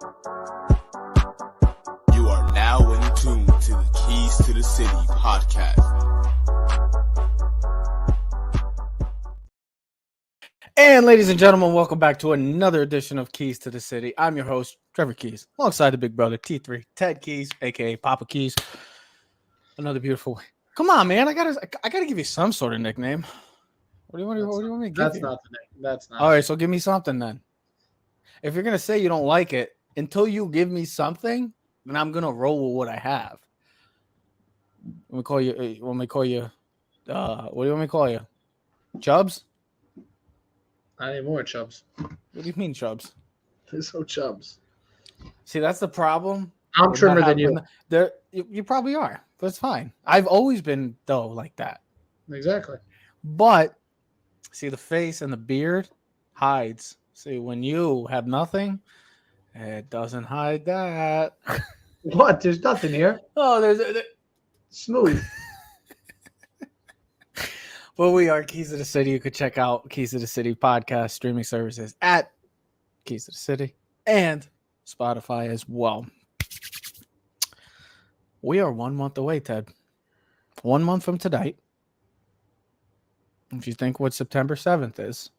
You are now in tune to the Keys to the City podcast. And ladies and gentlemen, welcome back to another edition of Keys to the City. I'm your host, Trevor Keys, alongside the big brother, T3, Ted Keys, a.k.a. Papa Keys. Another beautiful... Come on, man. I gotta give you some sort of nickname. What do you want me to give That's you? not the name. That's not. All right, so give me something then. If you're going to say you don't like it, until you give me something, then I'm going to roll with what I have. Let me call you... what do you want me to call you? Chubbs? Not anymore, Chubbs. What do you mean, Chubbs? There's no Chubbs. See, that's the problem. I'm trimmer than you. You probably are. That's fine. I've always been, though, like that. Exactly. But, see, the face and the beard hides. See, when you have nothing, it doesn't hide that. What? There's nothing here. Oh, there's... Smooth. Well, we are Keys of the City. You could check out Keys of the City podcast streaming services at Keys of the City and Spotify as well. We are 1 month away, Ted. 1 month from tonight. If you think what September 7th is.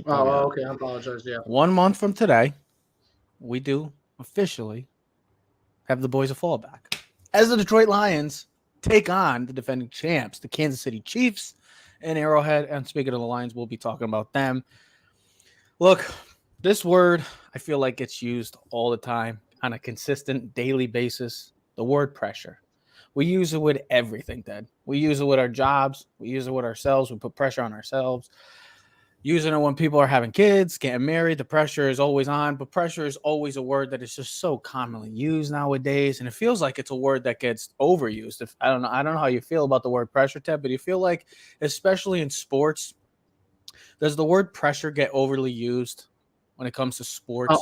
Oh, okay. I apologize. Yeah. 1 month from today, we do officially have the boys a fallback. As the Detroit Lions take on the defending champs, the Kansas City Chiefs, and Arrowhead. And speaking of the Lions, we'll be talking about them. Look, this word, I feel like it's used all the time on a consistent daily basis. The word pressure. We use it with everything, Ted. We use it with our jobs. We use it with ourselves. We put pressure on ourselves. Using it when people are having kids, getting married, the pressure is always on. But pressure is always a word that is just so commonly used nowadays. And it feels like it's a word that gets overused. I don't know how you feel about the word pressure, Ted, but you feel like, especially in sports, does the word pressure get overly used when it comes to sports?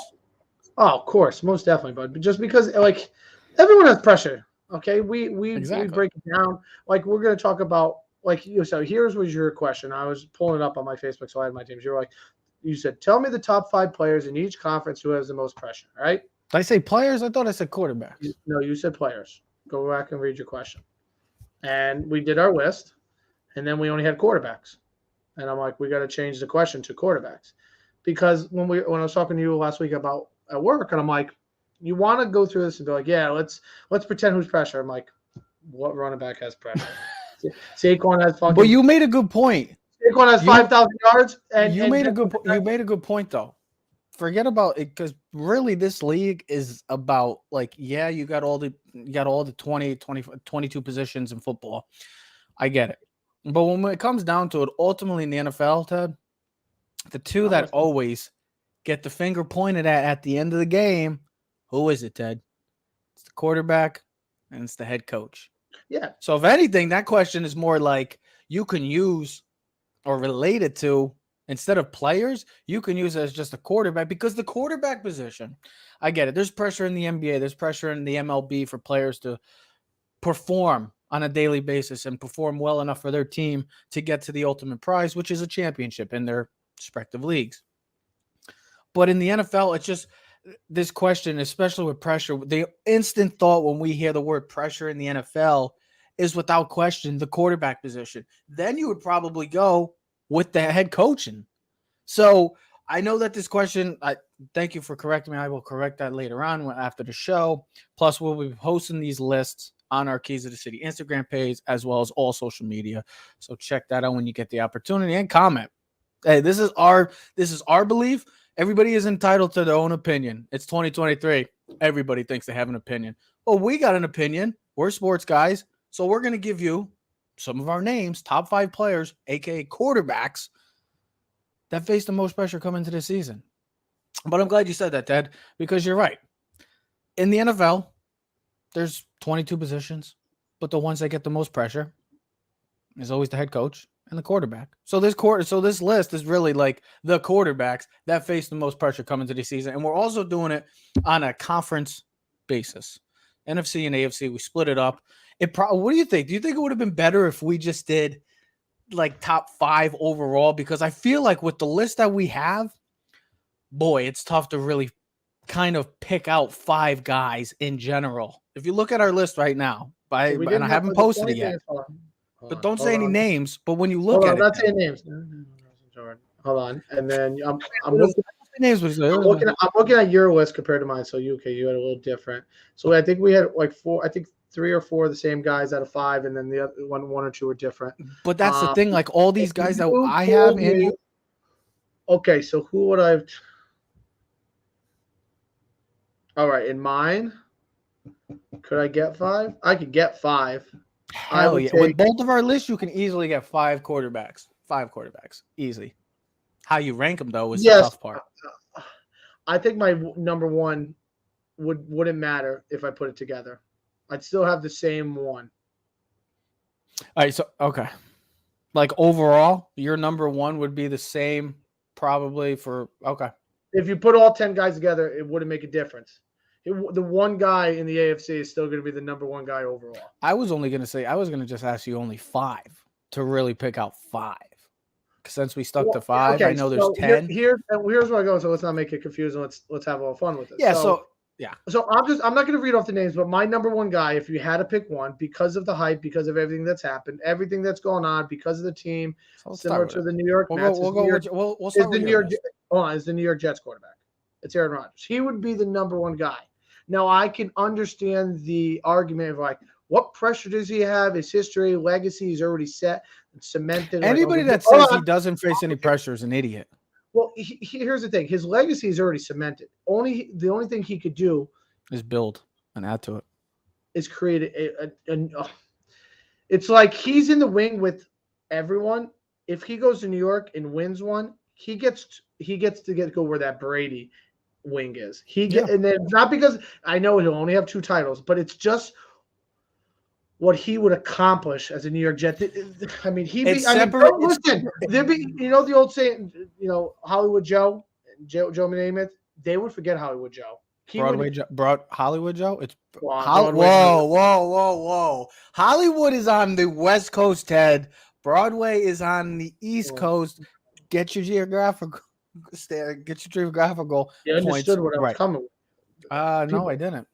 Oh, of course. Most definitely. But just because, like, everyone has pressure. Okay. We break it down. Like, we're going to talk about, like, so here's was your question. I was pulling it up on my Facebook, so I had my teams. You said, tell me the top 5 players in each conference who has the most pressure, right? Did I say players? I thought I said quarterbacks. No, you said players. Go back and read your question. And we did our list, and then we only had quarterbacks. And I'm like, we got to change the question to quarterbacks. Because when I was talking to you last week about at work, and I'm like, you want to go through this and be like, yeah, let's pretend who's pressure. I'm like, what running back has pressure? Saquon has fucking. But you made a good point. Saquon has 5,000 yards, and you made a good point though. Forget about it, because really this league is about, like, yeah, you got all the 20, 22 positions in football. I get it. But when it comes down to it, ultimately in the NFL, Ted, the two that always get the finger pointed at the end of the game, who is it, Ted? It's the quarterback and it's the head coach. Yeah. So if anything, that question is more like you can use or relate it to, instead of players, you can use it as just a quarterback, because the quarterback position, I get it. There's pressure in the NBA. There's pressure in the MLB for players to perform on a daily basis and perform well enough for their team to get to the ultimate prize, which is a championship in their respective leagues. But in the NFL, it's just this question, especially with pressure, the instant thought when we hear the word pressure in the NFL is without question the quarterback position. Then you would probably go with the head coaching. So I know that this question, thank you for correcting me. I will correct that later on after the show. Plus, we'll be posting these lists on our Keys of the City Instagram page, as well as all social media. So check that out when you get the opportunity, and comment. Hey, this is our belief. Everybody is entitled to their own opinion. It's 2023. Everybody thinks they have an opinion. Well, we got an opinion. We're sports guys. So we're going to give you some of our names, top 5 players, a.k.a. quarterbacks, that face the most pressure coming into the season. But I'm glad you said that, Ted, because you're right. In the NFL, there's 22 positions, but the ones that get the most pressure is always the head coach and the quarterback. So this list is really like the quarterbacks that face the most pressure coming to the season. And we're also doing it on a conference basis. NFC and AFC, we split it up. What do you think? Do you think it would have been better if we just did like top 5 overall? Because I feel like with the list that we have, boy, it's tough to really kind of pick out 5 guys in general. If you look at our list right now, and I haven't posted it yet, but don't say any names. But when you look at it, not saying names. Hold on, and then I'm looking. Names I'm looking at your list compared to mine. So you had a little different. So I think we had like 4. I think 3 or 4 of the same guys out of 5, and then the other one or 2 were different. But that's the thing. Like all these guys that I have, and you. Okay, so who would I? All right, in mine, could I get 5? I could get 5. Hell yeah! With both of our lists, you can easily get 5 quarterbacks. 5 quarterbacks, easy. How you rank them though is the tough part. I think my number 1 wouldn't matter if I put it together. I'd still have the same one. All right, so okay. Like overall, your number 1 would be the same probably for okay. If you put all 10 guys together, it wouldn't make a difference. The one guy in the AFC is still going to be the number 1 guy overall. I was going to just ask you only 5 to really pick out 5. Since we stuck to 5, okay, I know there's 10. Here's where I go. So let's not make it confusing. Let's have a little fun with it. Yeah. So I'm not going to read off the names, but my number 1 guy, if you had to pick one, because of the hype, because of everything that's happened, everything that's going on, because of the team, similar to the New York Mets, is the New York Jets quarterback. It's Aaron Rodgers. He would be the number 1 guy. Now I can understand the argument of like, what pressure does he have? His history, legacy is already set and cemented. Anybody that says he doesn't face any pressure is an idiot. Well, here's the thing: his legacy is already cemented. The only thing he could do is build and add to it. Is create it's like he's in the wing with everyone. If he goes to New York and wins one, he gets to go where that Brady wing is. And then not because I know he'll only have 2 titles, but it's just what he would accomplish as a New York Jet. I mean, there'd be, the old saying, Hollywood Joe Namath, they would forget Hollywood Joe. Hollywood Joe? It's whoa. Hollywood is on the West Coast, Ted. Broadway is on the East Coast. Get your geographical You understood what I was coming with. No, I didn't.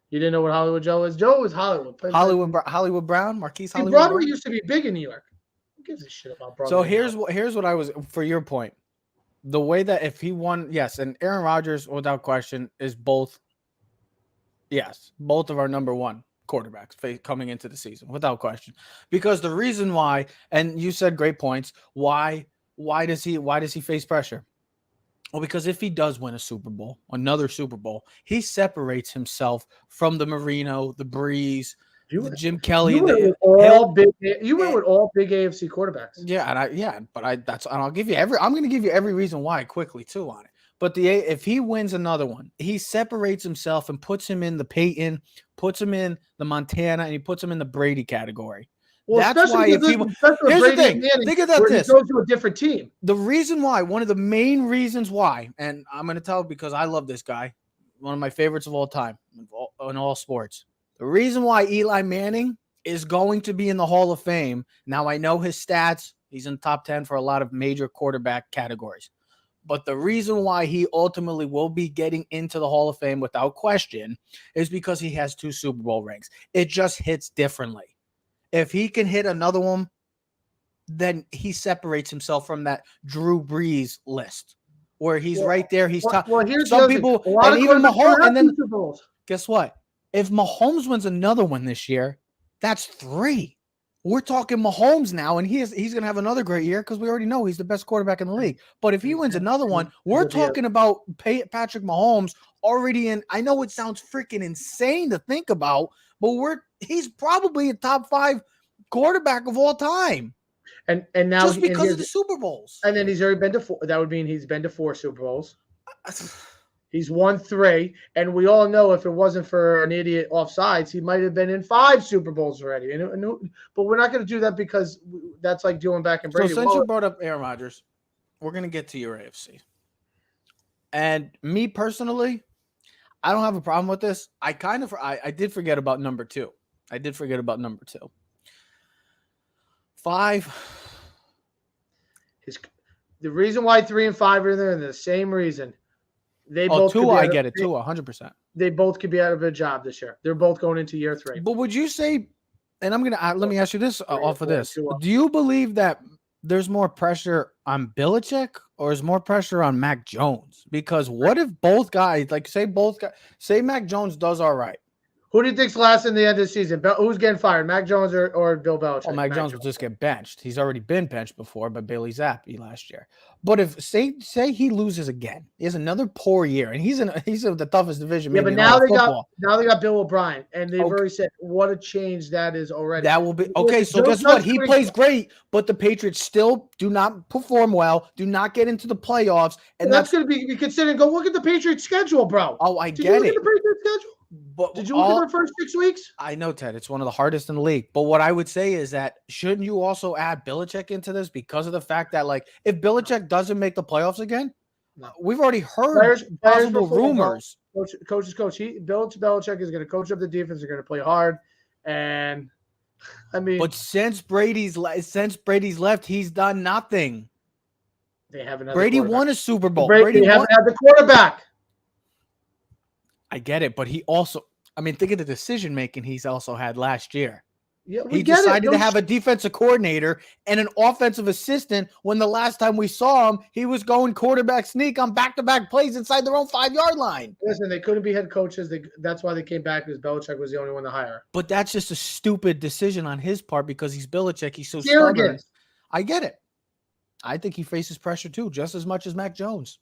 You didn't know what Hollywood Joe is? Joe is Hollywood. Hollywood Brown, Marquise Hollywood. Broadway used to be big in New York. Who gives a shit about Broadway? So here's what I was, for your point. The way that if he won, yes, and Aaron Rodgers, without question, is both of our number 1 quarterbacks coming into the season, without question. Because the reason why, and you said great points, why does he face pressure? Well, because if he does win another Super Bowl, he separates himself from the Marino, the Breeze, the Jim Kelly. You went with all big AFC quarterbacks. Yeah, I'm going to give you every reason why quickly too on it. But if he wins another one, he separates himself and puts him in the Peyton, puts him in the Montana, and he puts him in the Brady category. Well, that's why here's the thing. Think about this. He goes to a different team. The reason why, one of the main reasons why, and I'm going to tell because I love this guy, one of my favorites of all time in all sports. The reason why Eli Manning is going to be in the Hall of Fame. Now, I know his stats. He's in the top 10 for a lot of major quarterback categories. But the reason why he ultimately will be getting into the Hall of Fame without question is because he has 2 Super Bowl rings. It just hits differently. If he can hit another one, then he separates himself from that Drew Brees list where he's right there. He's top. Well, here's some people, and even Mahomes. And then guess what? If Mahomes wins another one this year, that's 3. We're talking Mahomes now, and he's going to have another great year because we already know he's the best quarterback in the league. But if he wins another one, we're talking about Patrick Mahomes already in. I know it sounds freaking insane to think about, but he's probably a top 5 quarterback of all time. And now just because of the Super Bowls. And then he's already been to 4. That would mean he's been to 4 Super Bowls. He's won 3, and we all know if it wasn't for an idiot offsides, he might have been in 5 Super Bowls already. But we're not going to do that because that's like doing back in Brady. So since you brought up Aaron Rodgers, we're going to get to your AFC. And me personally, I don't have a problem with this. I did forget about number 2. 5. The reason why 3 and 5 are there is the same reason. They Oh, both could Tua, be I out of- get it. Tua, 100%. They both could be out of a job this year. They're both going into year 3. But would you say, and I'm gonna let me ask you this off of four, this: Tua. do you believe that there's more pressure on Belichick or is more pressure on Mac Jones? Because what if both guys, like say Mac Jones does all right? Who do you think's last in the end of the season? Who's getting fired? Mac Jones or Bill Belichick? Well, Mac Jones will just get benched. He's already been benched before by Bailey Zappi last year. But if say he loses again, he has another poor year, and he's in the toughest division. Yeah, maybe but in all of now football. they got Bill O'Brien, and they've Okay. already said what a change that is already. That will be okay. So Joe guess what? Judge He couldn't- plays great, but the Patriots still do not perform well, do not get into the playoffs, and that's going to be you could sit and go look at the Patriots schedule, bro. oh, I Did you get look it. at the Patriots schedule? But Did you look at their first 6 weeks? I know, Ted, it's one of the hardest in the league. But what I would say is that shouldn't you also add Belichick into this because of the fact that, like, if Belichick doesn't make the playoffs again, No. we've already heard Players possible before, rumors. Coach is coach. Belichick is going to coach up the defense. They're going to play hard, and I mean, But since Brady's left, he's done nothing. they haven't. Had Brady the quarterback. won a Super Bowl. Brady Brady haven't won. had the quarterback. I get it, but he also, I mean, think of the decision making he's also had last year. Yeah, we He get it. decided to Don't have a defensive coordinator and an offensive assistant when the last time we saw him, he was going quarterback sneak on back-to-back plays inside their own 5-yard line. Listen, they couldn't be head coaches. That's why they came back because Belichick was the only one to hire. But that's just a stupid decision on his part because he's Belichick. He's so stubborn. Arrogance. I get it. I think he faces pressure too, just as much as Mac Jones.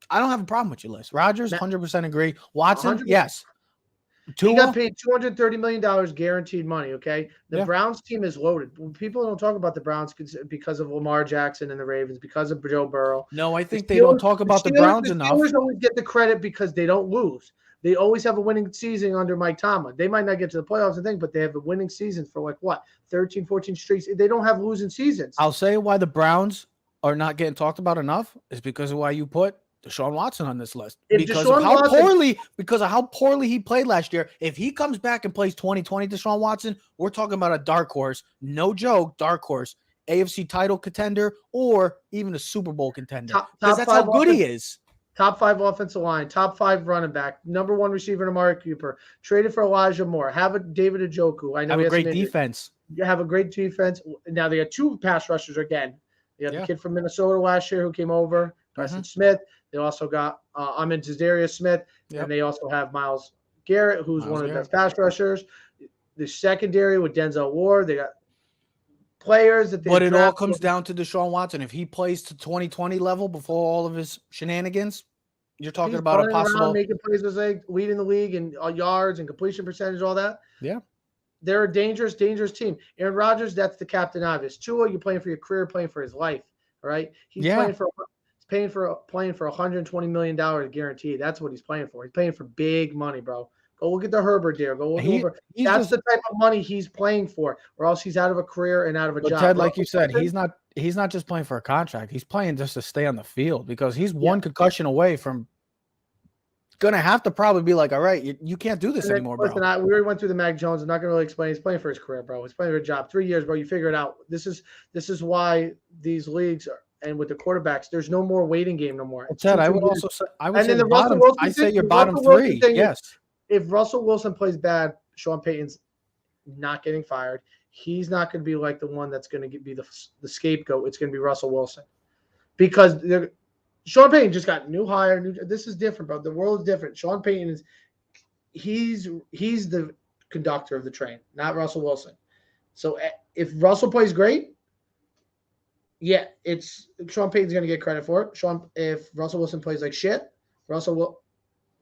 I don't have a problem with your list. Rodgers, 100% agree. Watson, 100%. yes. He Tua, got paid $230 million guaranteed money, okay? The Yeah. Browns team is loaded. People don't talk about the Browns because of Lamar Jackson and the Ravens, because of Joe Burrow. no, I think they don't talk about the Browns enough. The Steelers always get the credit because they don't lose. They always have a winning season under Mike Tomlin. They might not get to the playoffs and thing, but they have a winning season for like what, 13, 14 streaks. They don't have losing seasons. I'll say why the Browns are not getting talked about enough is because of why you put Deshaun Watson on this list. If Because Deshaun of how Watson- poorly he played last year. If he comes back and plays 2020 Deshaun Watson, we're talking about a dark horse. No joke, dark horse. AFC title contender or even a Super Bowl contender. Top Because that's how five good he is. Top 5 offensive line, top 5 running back, number 1 receiver in Amari Cooper, traded for Elijah Moore, have a David Njoku. I know Have he a has great some injury. defense. You have a great defense. Now they got 2 pass rushers again. They got Yeah. the kid from Minnesota last year who came over, Preston Smith. They also got Darius Smith, Yep. and they also have Myles Garrett, who's Myles one of the Garrett. best pass rushers. The secondary with Denzel Ward, they got players that they. But it all drafted. comes down to Deshaun Watson. If he plays to 2020 level before all of his shenanigans, you're talking He's about a running around, possible. making plays with legs, leading the league in yards and completion percentage, all that. Yeah. They're a dangerous team. Aaron Rodgers, that's the captain obvious. Tua, you're playing for your career, playing for his life. All right. He's Yeah. playing for $120 million guaranteed. That's what he's playing for. He's playing for big money, bro. Go look at the Herbert deal. Go look over. He's That's just- the type of money he's playing for, or else he's out of a career and out of a But job. Ted, like you said, Russell he's not just playing for a contract. He's playing just to stay on the field because he's one concussion away from gonna have to probably be like, all right, you can't do this And then, anymore, bro. listen, we already went through the Mac Jones. I'm not gonna really explain. He's playing for his career, bro. He's playing for a job. 3 years, bro. You figure it out. This is why these leagues are, and with the quarterbacks, there's no more waiting game no more. It's Ted, 2 I would years. also say And say then the the Russell bottom. Wilson I say thing- your the bottom Russell Wilson 3. thing is- Yes. If Russell Wilson plays bad, Sean Payton's not getting fired. He's not going to be like the one that's going to be the scapegoat. It's going to be Russell Wilson because Sean Payton just got new hire. This is different, bro. The world is different. Sean Payton is he's the conductor of the train, not Russell Wilson. So if Russell plays great, yeah, it's Sean Payton's going to get credit for it. If Russell Wilson plays like shit,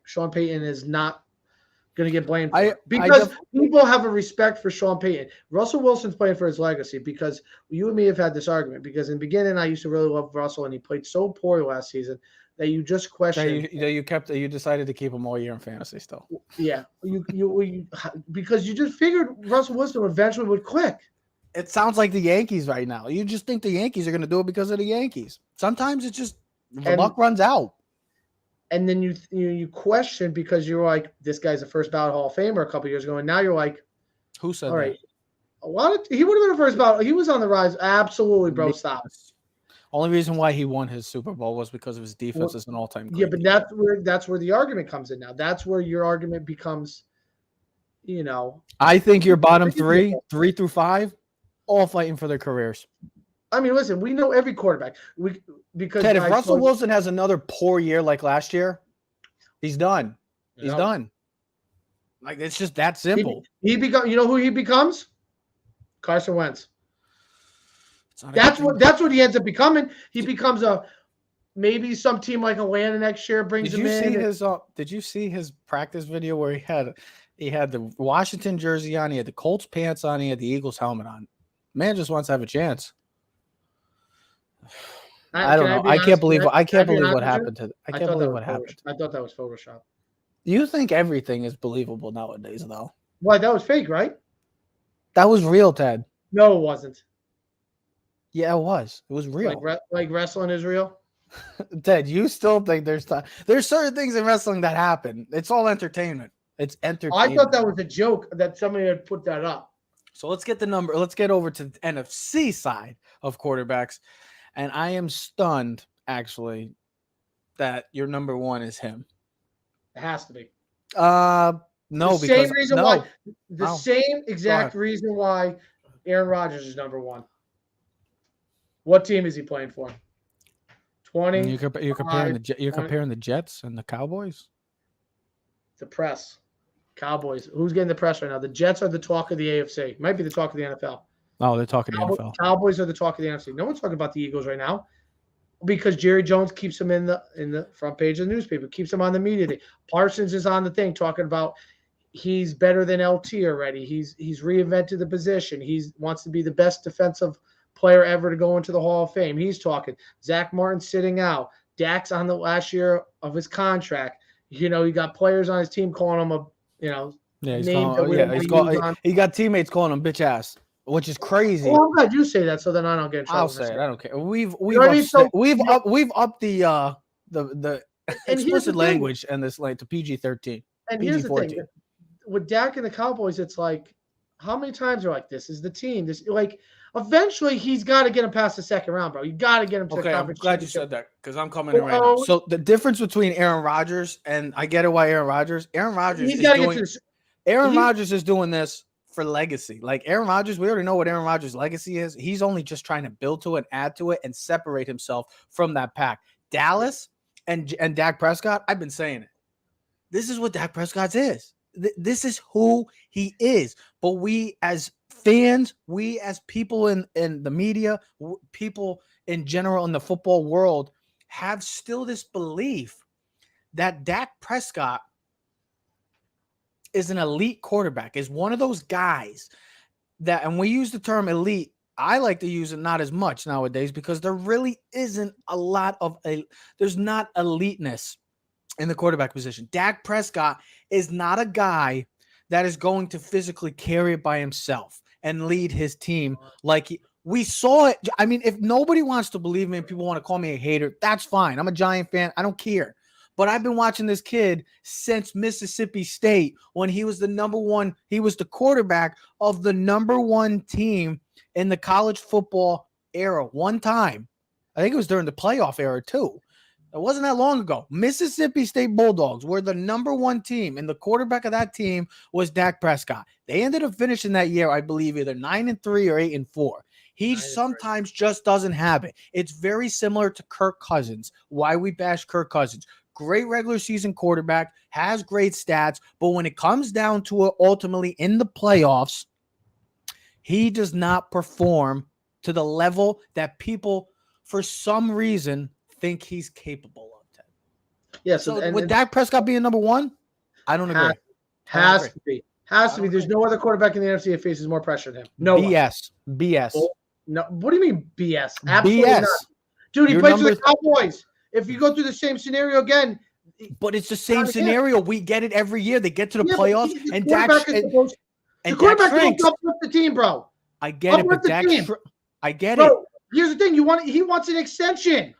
Sean Payton is not going to get blamed for it. Because people have a respect for Sean Payton. Russell Wilson's playing for his legacy because you and me have had this argument because in the beginning I used to really love Russell and he played so poorly last season that you just question. You decided to keep him all year in fantasy still. Yeah, you because you just figured Russell Wilson eventually would click. It sounds like the Yankees right now. You just think the Yankees are going to do it because of the Yankees. Sometimes it's just the luck runs out. And then you question because you're like, this guy's a first ballot Hall of Famer a couple years ago, and now you're like, who said all right, he would have been a first ballot. He was on the rise. Absolutely, bro. Stop. Only reason why he won his Super Bowl was because of his defense Well, as an all-time Yeah, great. but that's where the argument comes in now. That's where your argument becomes, I think your bottom 3 through 5, all fighting for their careers. I mean, listen, we know every quarterback. Because Ted, if Russell Wilson has another poor year like last year, he's done. He's done. Like, it's just that simple. You know who he becomes? Carson Wentz. That's what he ends up becoming. He becomes maybe some team like Atlanta next year brings him in. Did you see his practice video where he had the Washington jersey on, he had the Colts pants on, he had the Eagles helmet on? Man just wants to have a chance. I don't know. I can't believe what happened to. I can't believe what happened. I thought that was Photoshop. You think everything is believable nowadays, though? Why, that was fake, right? That was real, Ted. No, it wasn't. Yeah, it was. It was real. Like wrestling is real? Ted, you still think there's certain things in wrestling that happen. It's all entertainment. It's entertainment. I thought that was a joke that somebody had put that up. So let's get the number. Let's get over to the NFC side of quarterbacks. And I am stunned, actually, that your number 1 is him. It has to be. No, the because same reason no. why. The same exact reason why Aaron Rodgers is number 1. What team is he playing for? 20. You're comparing the Jets and the Cowboys. The press, Cowboys. Who's getting the press right now? The Jets are the talk of the AFC. Might be the talk of the NFL. Oh, they're talking the NFL. Cowboys are the talk of the NFC. No one's talking about the Eagles right now because Jerry Jones keeps them in the front page of the newspaper, keeps them on the media day. Parsons is on the thing talking about he's better than LT already. He's reinvented the position. He wants to be the best defensive player ever to go into the Hall of Fame. He's talking. Zach Martin sitting out. Dak's on the last year of his contract. You got players on his team calling him he got teammates calling him bitch ass, which is crazy. Well, I'm glad you say that, so then I don't get in trouble. I'll say it. I don't care. We've upped the explicit language and this to PG-13. And here's the thing, with Dak and the Cowboys, it's like, how many times are like, this is the team. This eventually he's got to get him past the second round, bro. You got to get him to the conference. I'm glad you said that because I'm coming in right now. So the difference between Aaron Rodgers and I get it why Aaron Rodgers is doing this for legacy. Like Aaron Rodgers, we already know what Aaron Rodgers' legacy is. He's only just trying to build to it, add to it, and separate himself from that pack. Dallas and Dak Prescott, I've been saying it. This is what Dak Prescott is. This is who he is. But we as fans, we as people in the media, people in general in the football world have still this belief that Dak Prescott is an elite quarterback, is one of those guys that, and we use the term elite, I like to use it not as much nowadays because there really isn't a lot of there's not eliteness in the quarterback position. Dak Prescott is not a guy that is going to physically carry it by himself and lead his team like we saw it. I mean, if nobody wants to believe me and people want to call me a hater, that's fine. I'm a Giant fan. I don't care. But I've been watching this kid since Mississippi State when he was he was the quarterback of the number 1 team in the college football era one time. I think it was during the playoff era too. It wasn't that long ago. Mississippi State Bulldogs were the number 1 team, and the quarterback of that team was Dak Prescott. They ended up finishing that year, I believe, either 9-3 or 8-4. He sometimes just doesn't have it. It's very similar to Kirk Cousins. Why we bash Kirk Cousins. Great regular season quarterback, has great stats, but when it comes down to it, ultimately in the playoffs, he does not perform to the level that people, for some reason, think he's capable of. Yeah. So with Dak Prescott being number 1, I don't agree. Has to be. There's no other quarterback in the NFC that faces more pressure than him. No. BS. Well, no. What do you mean BS? Absolutely BS. Not. Dude, he plays for the Cowboys. If you go through the same scenario again. But it's the same scenario. We get it every year. They get to the playoffs, and Dak the quarterback don't uplift the team, bro. I get it, but Dak. I get it. Bro, here's the thing: he wants an extension.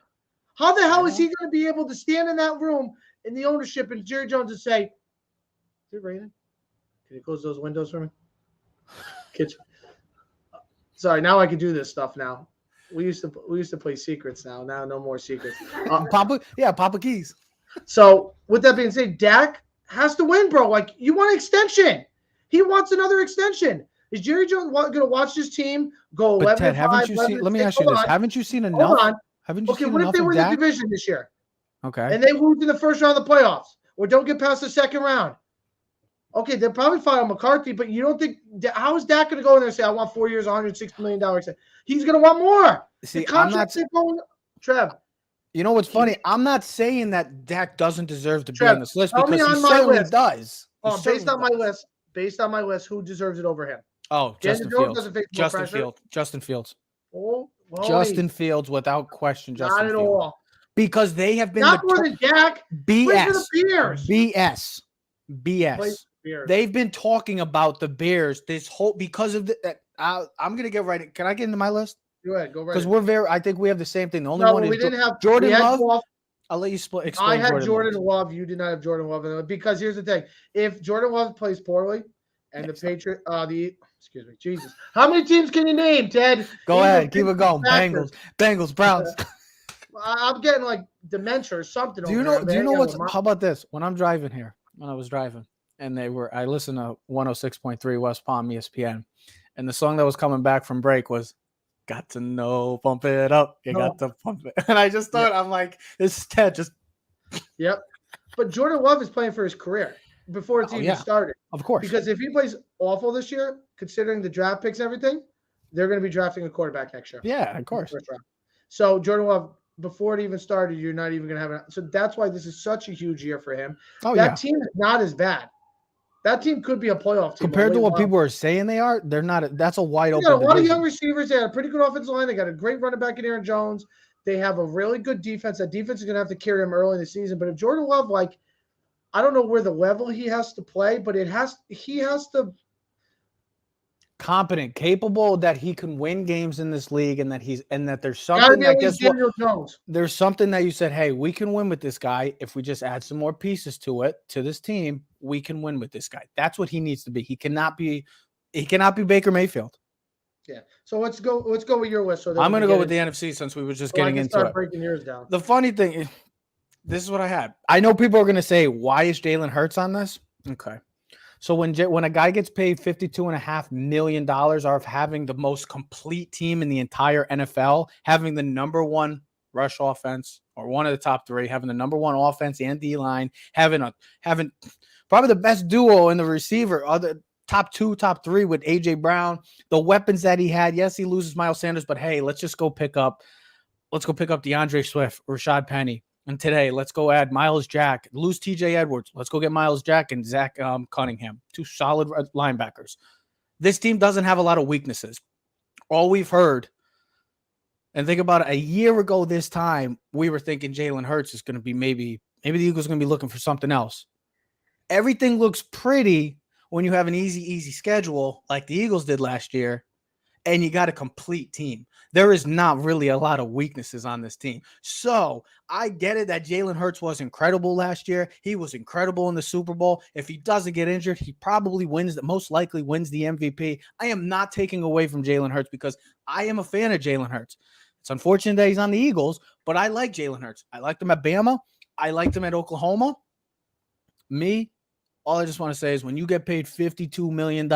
How the hell is he going to be able to stand in that room in the ownership and Jerry Jones and say, "Is it raining? Can you close those windows for me?" Kitchen. Sorry, now I can do this stuff now. We used to play secrets. Now no more secrets. Papa Keys. So with that being said, Dak has to win, bro. Like, you want an extension. He wants another extension. Is Jerry Jones going to watch this team go 11 But Ted, haven't you seen? Let me ask you this: haven't you seen enough? Hold on. Haven't you Okay, seen what if enough they of win Dak? the division this year? Okay. And they lose in the first round of the playoffs or don't get past the second round? Okay, they'll probably fire McCarthy, but you don't think – how is Dak going to go in there and say, I want 4 years, $160 million? He's going to want more. See, I'm not going – Trev. You know what's funny? I'm not saying that Dak doesn't deserve to be Trev, on this list tell me because he on my certainly list. does. Based on my list, who deserves it over him? Oh, Daniel Justin Jones Fields. doesn't face more Justin pressure. Fields. Justin Fields. Oh, well, Justin Fields, without question. Justin not at Fields. all. Because they have been Not more than Dak. Plays for the Bears. BS. They've been talking about the Bears this whole because of the. I'm gonna get right. Can I get into my list? Go ahead. Go right. Because we're very. I think we have the same thing. The only one is we didn't have Jordan we had Love. Goff. I'll let you explain. I had Jordan Love. You did not have Jordan Love. Because here's the thing: if Jordan Love plays poorly, and the Patriot, excuse me, Jesus, how many teams can you name, Ted? Go ahead, keep it going. Bengals, Browns. I'm getting like dementia or something. Do you know what's? How about this? When I'm driving here, when I was driving, and I listened to 106.3 West Palm ESPN, and the song that was coming back from break was "Got to Know, Pump It Up." You got to pump it, and I just thought, I'm like, this is Ted. Just Yep. But Jordan Love is playing for his career before it's even started. Of course. Because if he plays awful this year, considering the draft picks and everything, they're going to be drafting a quarterback next year. Yeah, of course. So Jordan Love, before it even started, you're not even going to have it. So that's why this is such a huge year for him. That team is not as bad. That team could be a playoff team. Compared to what people are saying they are, they're not. That's a wide open division. They got a lot of division. young receivers. They had a pretty good offensive line. They got a great running back in Aaron Jones. They have a really good defense. That defense is going to have to carry him early in the season. But if Jordan Love, I don't know where the level he has to play, but he has to competent, capable, that he can win games in this league, and that there's something that there's something that you said, hey, we can win with this guy if we just add some more pieces to this team. We can win with this guy. That's what he needs to be. He cannot be Baker Mayfield. Yeah. So let's go with your list. So I'm going to go with the NFC since we were just getting into it. Breaking yours down. The funny thing is, this is what I had. I know people are going to say, why is Jalen Hurts on this? Okay. So when a guy gets paid $52.5 million of having the most complete team in the entire NFL, having the number one rush offense or one of the top three, having the number one offense and D-line, having probably the best duo in the receiver, other top two, top three with A.J. Brown, the weapons that he had. Yes, he loses Miles Sanders, but hey, let's go pick up DeAndre Swift, Rashad Penny. And today, let's go add Miles Jack, lose TJ Edwards. Let's go get Miles Jack and Zach Cunningham, two solid linebackers. This team doesn't have a lot of weaknesses. All we've heard, and think about it, a year ago this time, we were thinking Jalen Hurts is going to be maybe the Eagles are going to be looking for something else. Everything looks pretty when you have an easy schedule like the Eagles did last year, and you got a complete team. There is not really a lot of weaknesses on this team. So I get it that Jalen Hurts was incredible last year. He was incredible in the Super Bowl. If he doesn't get injured, he probably most likely wins the MVP. I am not taking away from Jalen Hurts because I am a fan of Jalen Hurts. It's unfortunate that he's on the Eagles, but I like Jalen Hurts. I liked him at Bama. I liked him at Oklahoma. All I just want to say is when you get paid $52 million,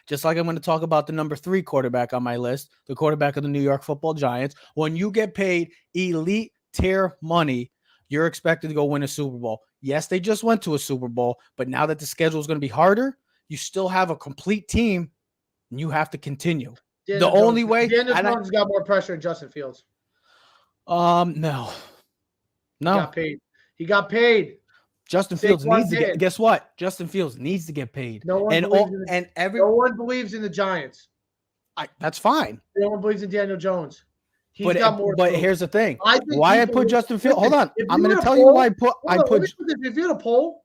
just like I'm going to talk about the number 3 quarterback on my list, the quarterback of the New York Football Giants, when you get paid elite tier money, you're expected to go win a Super Bowl. Yes, they just went to a Super Bowl, but now that the schedule is going to be harder, you still have a complete team, and you have to continue. Daniel Jones got more pressure than Justin Fields. No. He got paid. Justin Fields needs to get. Guess what? Justin Fields needs to get paid. No one believes in the Giants. That's fine. No one believes in Daniel Jones. But here's the thing. Why I put Justin Fields? Hold on. I'm going to tell you why I put. If you had a poll,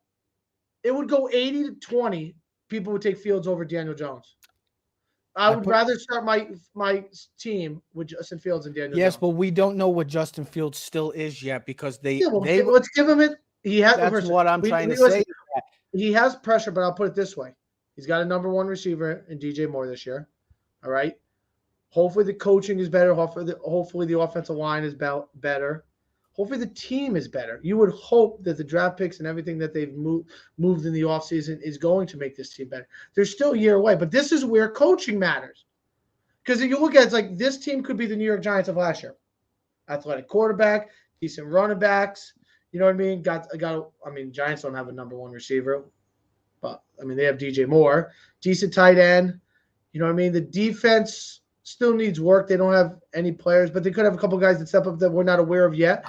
it would go 80-20. People would take Fields over Daniel Jones. I would rather start my team with Justin Fields and Daniel Jones. Yes, but we don't know what Justin Fields still is yet because let's give him it. That's what I'm trying to say. He has pressure, but I'll put it this way. He's got a number 1 receiver in DJ Moore this year. All right. Hopefully the coaching is better. Hopefully the offensive line is better. Hopefully the team is better. You would hope that the draft picks and everything that they've moved in the offseason is going to make this team better. They're still a year away, but this is where coaching matters. Because if you look at it, it's like this team could be the New York Giants of last year. Athletic quarterback, decent running backs. You know what I mean? Giants don't have a number one receiver, but they have DJ Moore, decent tight end. You know what I mean? The defense still needs work. They don't have any players, but they could have a couple guys that step up that we're not aware of yet.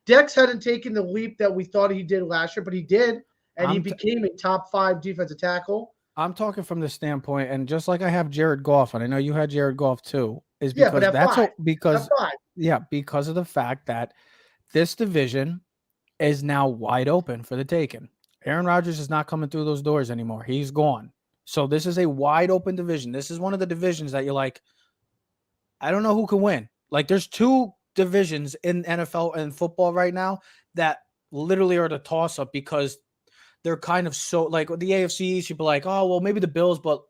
Dex hadn't taken the leap that we thought he did last year, but he did, and he became a top 5 defensive tackle. I'm talking from the standpoint, and just like I have Jared Goff, and I know you had Jared Goff too, is because because of the fact that this division is now wide open for the taking. Aaron Rodgers is not coming through those doors anymore. He's gone. So this is a wide open division. This is one of the divisions that you're like, I don't know who can win. Like there's 2 divisions in NFL and football right now that literally are the toss up because they're kind of so like the AFC East, people are like, oh, well, maybe the Bills. But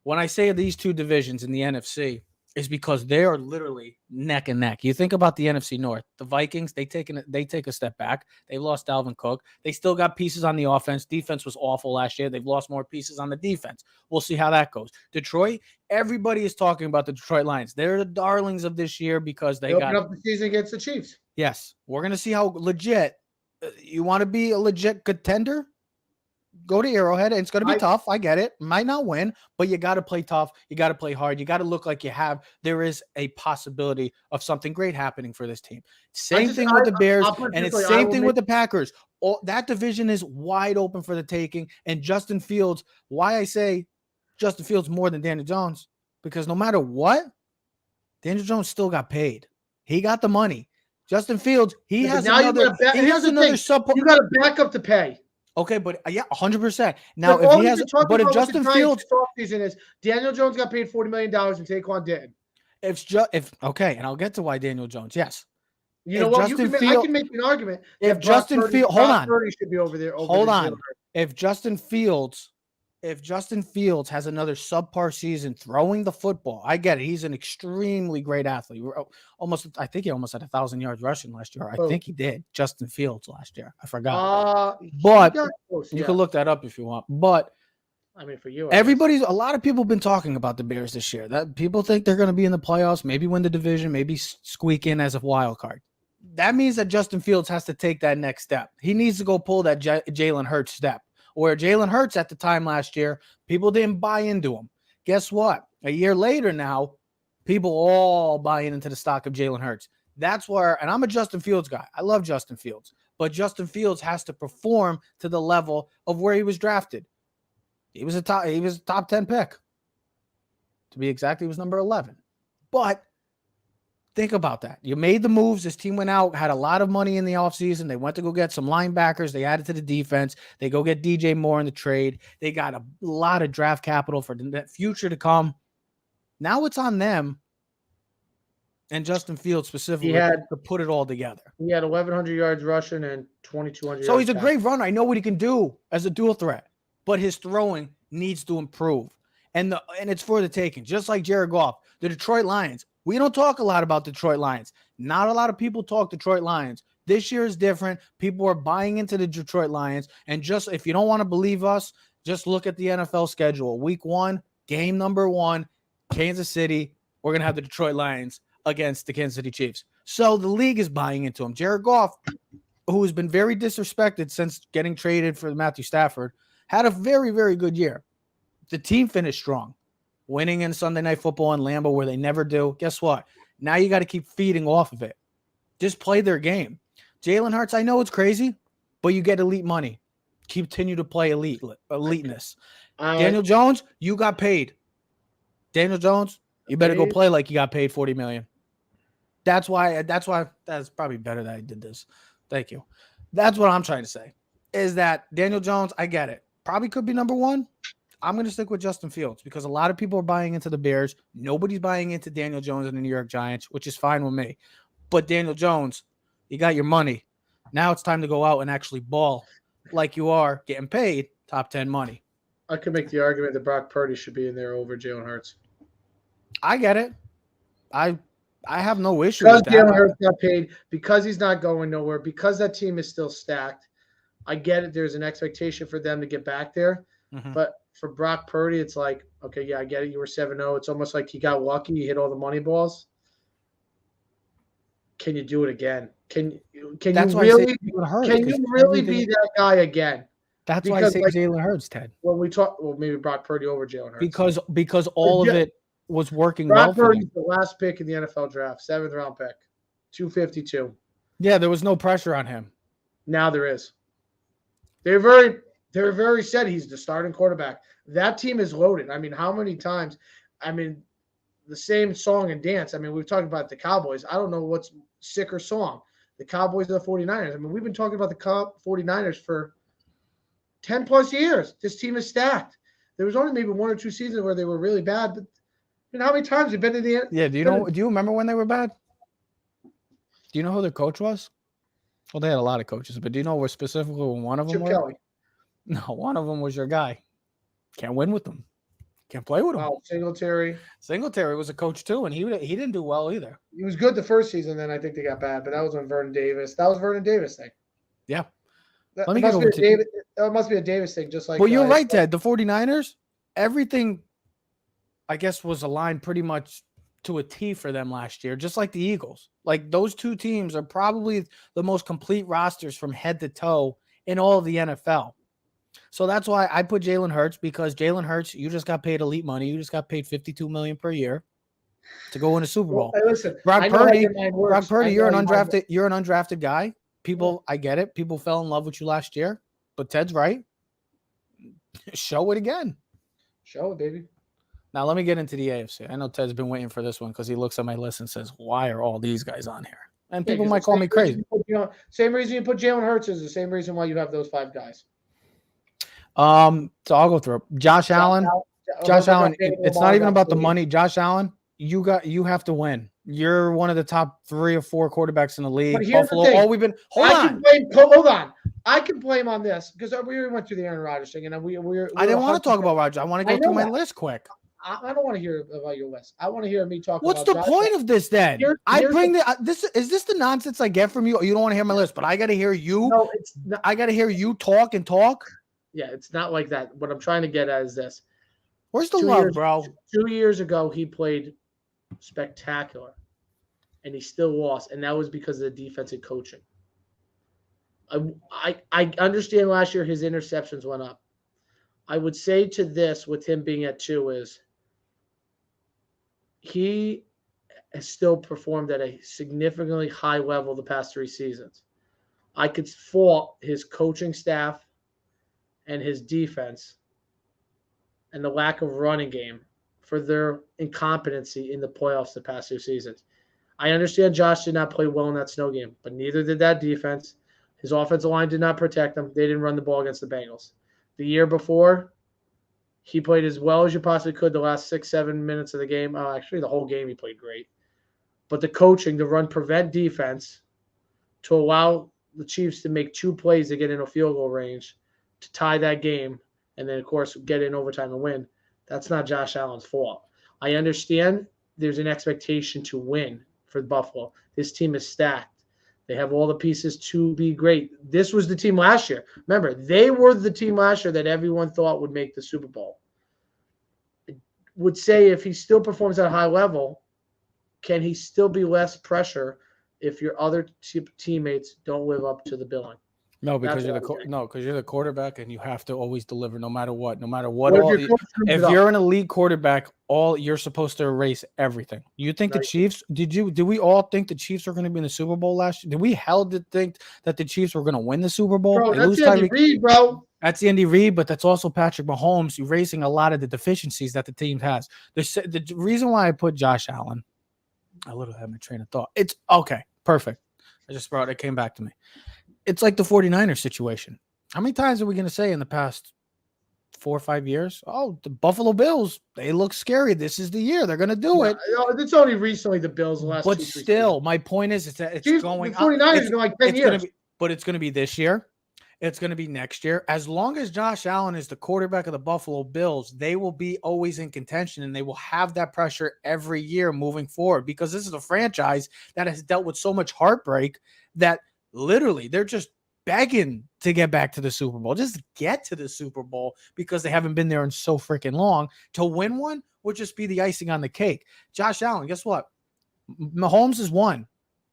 when I say these 2 divisions in the NFC, is because they are literally neck and neck. You think about the NFC North, the Vikings, they take a step back. They lost Dalvin Cook. They still got pieces on the offense. Defense was awful last year. They've lost more pieces on the defense. We'll see how that goes. Detroit, everybody is talking about the Detroit Lions. They're the darlings of this year because they got up the season against the Chiefs. Yes. We're going to see how legit. You want to be a legit contender? Go to Arrowhead, and it's going to be tough. I get it. Might not win, but you got to play tough. You got to play hard. You got to look like there is a possibility of something great happening for this team. Same thing with the Bears, and it's same thing with the Packers. That division is wide open for the taking, and Justin Fields, why I say Justin Fields more than Daniel Jones, because no matter what, Daniel Jones still got paid. He got the money. Justin Fields, he has another sub. You got to back up the pay. Okay, but 100%. Now, if Justin Fields offseason is Daniel Jones got paid $40 million and Saquon didn't. And I'll get to why Daniel Jones. Yes. You know what? I can make an argument. If Justin Fields, hold on. Should be over there. Hold on. If Justin Fields has another subpar season throwing the football, I get it. He's an extremely great athlete. I think he almost had 1,000 yards rushing last year. I think he did. Justin Fields last year. I forgot. But you can look that up if you want. But for you, a lot of people have been talking about the Bears this year. That people think they're going to be in the playoffs, maybe win the division, maybe squeak in as a wild card. That means that Justin Fields has to take that next step. He needs to go pull that Jalen Hurts step. Where Jalen Hurts at the time last year, people didn't buy into him. Guess what? A year later now, people all buying into the stock of Jalen Hurts. That's where, and I'm a Justin Fields guy. I love Justin Fields. But Justin Fields has to perform to the level of where he was drafted. He was a top 10 pick. To be exact, he was number 11. But think about that. You made the moves. This team went out, had a lot of money in the offseason. They went to go get some linebackers. They added to the defense. They go get DJ Moore in the trade. They got a lot of draft capital for the future to come. Now it's on them and Justin Fields specifically to put it all together. He had 1,100 yards rushing and 2,200 So he's a great runner. I know what he can do as a dual threat, but his throwing needs to improve. And it's for the taking. Just like Jared Goff, the Detroit Lions. We don't talk a lot about Detroit Lions. Not a lot of people talk Detroit Lions. This year is different. People are buying into the Detroit Lions. And just if you don't want to believe us, just look at the NFL schedule. Week 1, game number 1, Kansas City. We're going to have the Detroit Lions against the Kansas City Chiefs. So the league is buying into him. Jared Goff, who has been very disrespected since getting traded for Matthew Stafford, had a very, very good year. The team finished strong. Winning in Sunday Night Football in Lambeau where they never do. Guess what? Now you got to keep feeding off of it. Just play their game. Jalen Hurts, I know it's crazy, but you get elite money. Continue to play eliteness. Daniel Jones, you got paid. Daniel Jones, you better go play like you got paid $40 million. That's why that's probably better that I did this. Thank you. That's what I'm trying to say. Is that Daniel Jones, I get it. Probably could be number 1. I'm going to stick with Justin Fields because a lot of people are buying into the Bears. Nobody's buying into Daniel Jones and the New York Giants, which is fine with me. But Daniel Jones, you got your money. Now it's time to go out and actually ball like you are getting paid top 10 money. I could make the argument that Brock Purdy should be in there over Jalen Hurts. I get it. I have no issue Because with Jalen that. Hurts got paid, because he's not going nowhere, because that team is still stacked. I get it. There's an expectation for them to get back there. Mhm. But for Brock Purdy, it's like, okay, yeah, I get it. You were 7-0. It's almost like he got lucky. He hit all the money balls. Can you do it again? Can That's you why I say really Jalen Hurts, can 'cause you really everything- be that guy again? That's why I because, say like, Jalen Hurts, Ted. When we talk, well, maybe Brock Purdy over Jalen Hurts. Because all of Yeah. it was working well Brock for Purdy's them. the last pick in the NFL draft, 7th round pick, 252. Yeah, there was no pressure on him. Now there is. They're very said he's the starting quarterback. That team is loaded. I mean, how many times? I mean, the same song and dance. I mean, we've talked about the Cowboys. I don't know what's sicker song. The Cowboys or the 49ers. I mean, we've been talking about the 49ers for 10 plus years. This team is stacked. There was only maybe 1 or 2 seasons where they were really bad, but you know how many times they've been in the Yeah, do you remember when they were bad? Do you know who their coach was? Well, they had a lot of coaches, but do you know where specifically one of them Chip was? Kelly? No, one of them was your guy. Can't win with them. Can't play with him. Wow, Singletary. Singletary was a coach too, and he didn't do well either. He was good the first season, then I think they got bad, but that was when Vernon Davis. That was Vernon Davis thing. Yeah. That Let me must get be over a to- Davis. That must be a Davis thing, just like. Well, you're right, Ted. The 49ers, everything, I guess, was aligned pretty much to a T for them last year, just like the Eagles. Like, those two teams are probably the most complete rosters from head to toe in all of the NFL. So that's why I put Jalen Hurts, because Jalen Hurts, you just got paid elite money. You just got paid $52 million per year to go win a Super Bowl. Well, hey, listen, Brock I know how Purdy, your mind works. Brock Purdy, I you're an know how your mind undrafted guy. People, I get it. People fell in love with you last year, but Ted's right. Show it again. Show it, baby. Now let me get into the AFC. I know Ted's been waiting for this one because he looks at my list and says, "Why are all these guys on here?" And Yeah, people 'cause might the call same me crazy. reason same reason you put Jalen Hurts is the same reason why you have those 5 guys. So I'll go through it. Josh Allen. Josh Allen. It's not even about the money. Josh Allen. You have to win. You're one of the top 3 or 4 quarterbacks in the league. here's the Buffalo. thing. Hold on. I can blame on this because we already went through the Aaron Rodgers thing, and we I didn't want to talk about Rodgers. I want to go through my list quick. I don't want to hear about your list. I want to hear me talk. What's about the Josh point Allen. of this then? I here's bring this. Is this the nonsense I get from you? You don't want to hear my list, but I got to hear you. No, it's not. I got to hear you talk and talk. Yeah, it's not like that. What I'm trying to get at is this. Where's the 2 love, years, bro? 2 years ago, he played spectacular, and he still lost, and that was because of the defensive coaching. I understand last year his interceptions went up. I would say to this, with him being at 2, is he has still performed at a significantly high level the past 3 seasons. I could fault his coaching staff and his defense and the lack of running game for their incompetency in the playoffs the past 2 seasons. I understand Josh did not play well in that snow game, but neither did that defense. His offensive line did not protect them. They didn't run the ball against the Bengals. The year before, he played as well as you possibly could the last 6-7 minutes of the game. Actually, the whole game he played great. But the coaching, the run prevent defense to allow the Chiefs to make 2 plays to get in a field goal range to tie that game, and then, of course, get in overtime and win. That's not Josh Allen's fault. I understand there's an expectation to win for Buffalo. This team is stacked. They have all the pieces to be great. This was the team last year. Remember, they were the team last year that everyone thought would make the Super Bowl. I would say if he still performs at a high level, can he still be less pressure if your other teammates don't live up to the billing? No, because That's you're the quarterback, and you have to always deliver, no matter what. No matter what. If you're an elite quarterback, you're supposed to erase everything. You think the Chiefs? Did we all think the Chiefs were going to be in the Super Bowl last year? Did we think that the Chiefs were going to win the Super Bowl? Bro, that's Andy Reid, bro. That's Andy Reid, but that's also Patrick Mahomes erasing a lot of the deficiencies that the team has. The reason why I put Josh Allen, I literally had my train of thought. It's okay, perfect. It came back to me. It's like the 49ers situation. How many times are we going to say in the past 4 or 5 years, oh, the Buffalo Bills, they look scary. This is the year. They're going to do it. It's only recently the Bills the last But 2-3 still, seasons. my point is that it's Chiefs, going the 49ers in like 10 years. But it's going to be this year. It's going to be next year. As long as Josh Allen is the quarterback of the Buffalo Bills, they will be always in contention, and they will have that pressure every year moving forward, because this is a franchise that has dealt with so much heartbreak that literally they're just begging to get back to the Super Bowl. Just get to the Super Bowl, because they haven't been there in so freaking long. To win one would just be the icing on the cake. Josh Allen, guess what? Mahomes has won.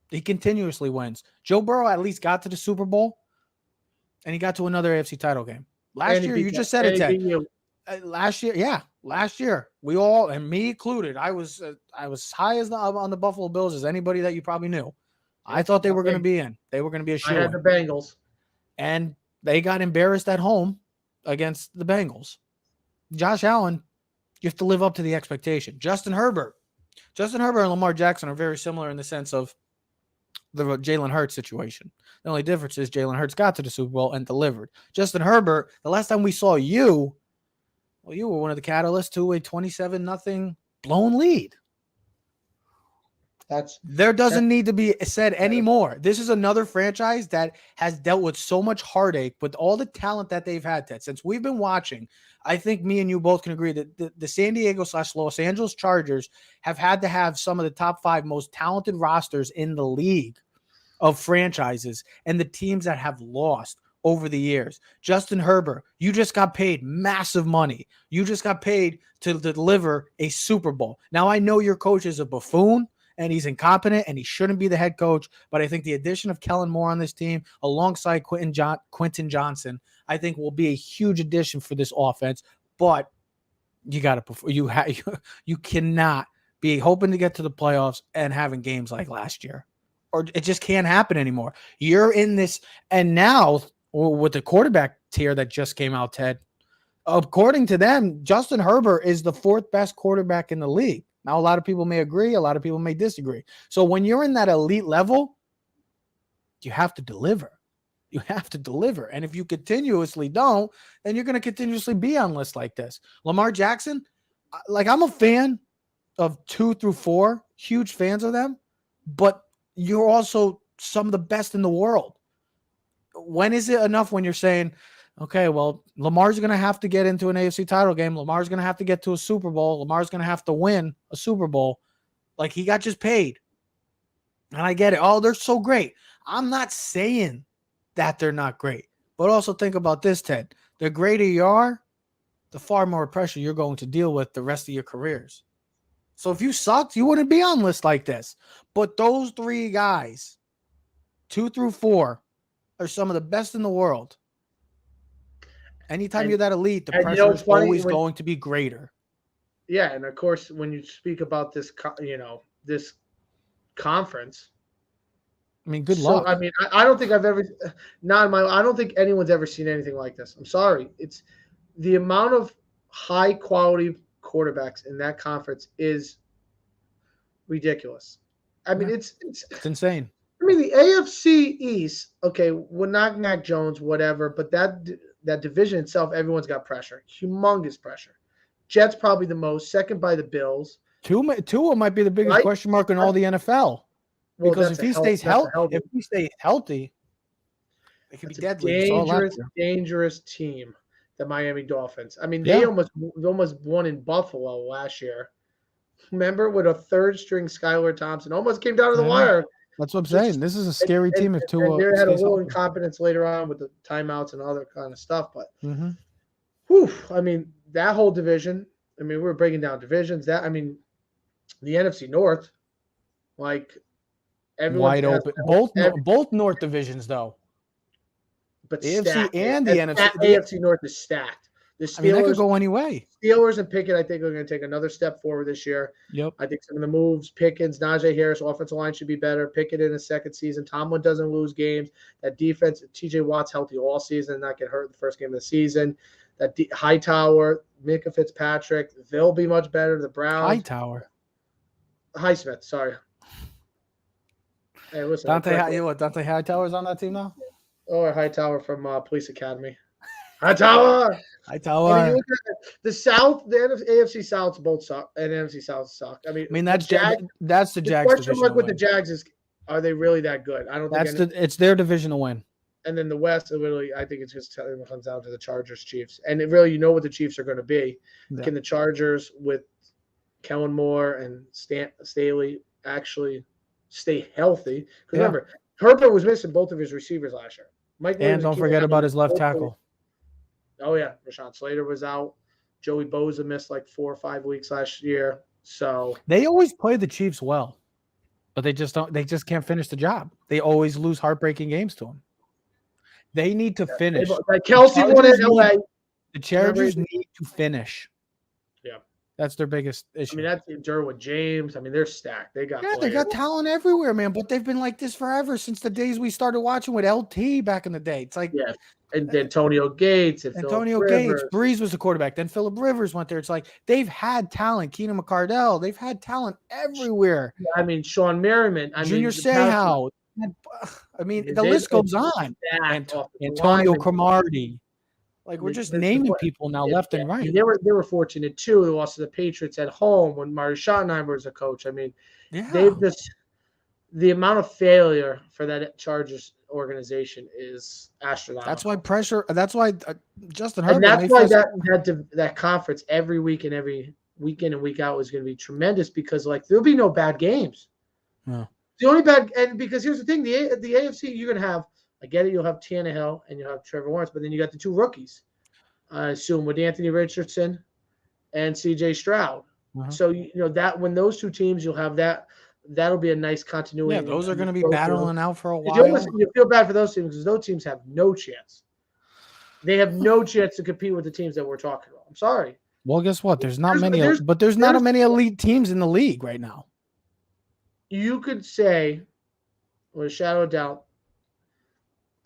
He continuously wins. Joe Burrow at least got to the Super Bowl, and he got to another AFC title game. Last year, you just said it, Ted. Last year, we all, and me included, I was high as on the Buffalo Bills as anybody that you probably knew. I thought they were going to be in. They were going to be a shoe. I had the Bengals. And they got embarrassed at home against the Bengals. Josh Allen, you have to live up to the expectation. Justin Herbert and Lamar Jackson are very similar in the sense of the Jalen Hurts situation. The only difference is Jalen Hurts got to the Super Bowl and delivered. Justin Herbert, the last time we saw you, well, you were one of the catalysts to a 27-0 blown lead. There doesn't need to be said anymore. This is another franchise that has dealt with so much heartache with all the talent that they've had, Ted. Since we've been watching, I think me and you both can agree that the San Diego/Los Angeles Chargers have had to have some of the top 5 most talented rosters in the league of franchises, and the teams that have lost over the years. Justin Herbert, you just got paid massive money. You just got paid to deliver a Super Bowl. Now, I know your coach is a buffoon, and he's incompetent, and he shouldn't be the head coach. But I think the addition of Kellen Moore on this team, alongside Quentin Johnson, I think will be a huge addition for this offense. But you got to you cannot be hoping to get to the playoffs and having games like last year, or it just can't happen anymore. You're in this, and now with the quarterback tier that just came out, Ted, according to them, Justin Herbert is the 4th best quarterback in the league. Now, a lot of people may agree. A lot of people may disagree. So when you're in that elite level, you have to deliver. You have to deliver. And if you continuously don't, then you're going to continuously be on lists like this. Lamar Jackson, like, I'm a fan of 2 through 4, huge fans of them, but you're also some of the best in the world. When is it enough when you're saying, okay, well, Lamar's going to have to get into an AFC title game. Lamar's going to have to get to a Super Bowl. Lamar's going to have to win a Super Bowl. Like, he got just paid. And I get it. Oh, they're so great. I'm not saying that they're not great. But also think about this, Ted. The greater you are, the far more pressure you're going to deal with the rest of your careers. So if you sucked, you wouldn't be on lists like this. But those 3 guys, 2 through 4, are some of the best in the world. Anytime you're that elite, the pressure is always going to be greater. Yeah, and of course, when you speak about this, this conference, I mean, good luck. I mean, I don't think I don't think anyone's ever seen anything like this. I'm sorry. It's the amount of high quality quarterbacks in that conference is ridiculous. I mean, it's insane. I mean, the AFC East, okay, we're not Mac Jones, whatever, but that division itself, everyone's got pressure, humongous pressure. Jets probably the most, second by the Bills. Tua might be the biggest question mark in all the NFL. Well, because if he stays healthy, it could be deadly. Dangerous team, the Miami Dolphins. I mean, they almost won in Buffalo last year. Remember, with a 3rd-string Skylar Thompson, almost came down to the wire. That's what I'm saying. This is a scary team if Tua. They had a little incompetence later on with the timeouts and other kind of stuff, but I mean, that whole division. I mean, we're breaking down divisions. The NFC North, like, wide open. Both North divisions, though. But the AFC and the NFC. AFC North is stacked. The Steelers, that could go any way. Steelers and Pickett, I think, are going to take another step forward this year. Yep. I think some of the moves, Pickens, Najee Harris, offensive line should be better. Pickett in his 2nd season. Tomlin doesn't lose games. That defense, TJ Watt's healthy all season, not get hurt in the first game of the season. That Hightower, Minka Fitzpatrick, they'll be much better. The Browns. Highsmith, sorry. Hey, listen. Dante Hightower's on that team now? Or Hightower from Police Academy. Hightower. I mean, the South, the AFC South both suck, and NFC South suck. I mean that's the Jags. The question mark with the Jags is, are they really that good? I don't think it's their division to win. And then the West, it really, I think it's just it comes down to the Chargers, Chiefs, and it really, you know what the Chiefs are going to be. Yeah. Can the Chargers with Kellen Moore and Staley actually stay healthy? Because remember, Herbert was missing both of his receivers last year. Mike And Williams don't forget about his left tackle. Oh yeah, Rashawn Slater was out. Joey Bosa missed like 4 or 5 weeks last year. So They always play the Chiefs well, but they just don't. They just can't finish the job. They always lose heartbreaking games to them. They need to finish. Kelsey won it in LA. The Chargers need to finish. Yeah, that's their biggest issue. I mean, that's Derwin James. I mean, they're stacked. They got they got talent everywhere, man. But they've been like this forever since the days we started watching with LT back in the day. It's like and Antonio Gates and Antonio Gates. Breeze was the quarterback. Then Phillip Rivers went there. It's like they've had talent. Keenan McCardell. They've had talent everywhere. I mean, Sean Merriman. Junior Seau. I mean, the list goes on. Antonio Cromartie. Like we're just naming people now left and right. They were fortunate too. They lost to the Patriots at home when Marty Schottenheimer was a coach. I mean, they've just the amount of failure for that Chargers organization is astronomical. That's why pressure. That's why Justin Herbert. And that's why that conference every week and every weekend and week out is going to be tremendous because like there'll be no bad games. No. The only bad and because here's the thing, the AFC you're gonna have, I get it, you'll have Tannehill and you'll have Trevor Lawrence, but then you got the 2 rookies. I assume with Anthony Richardson and CJ Stroud. So you know that when those 2 teams you'll have that'll be a nice continuity. Yeah, those are gonna be battling out for a while. You feel bad for those teams because those teams have no chance. They have no chance to compete with the teams that we're talking about. I'm sorry. Well, guess what? There's not many elite teams in the league right now. You could say, with a shadow of doubt,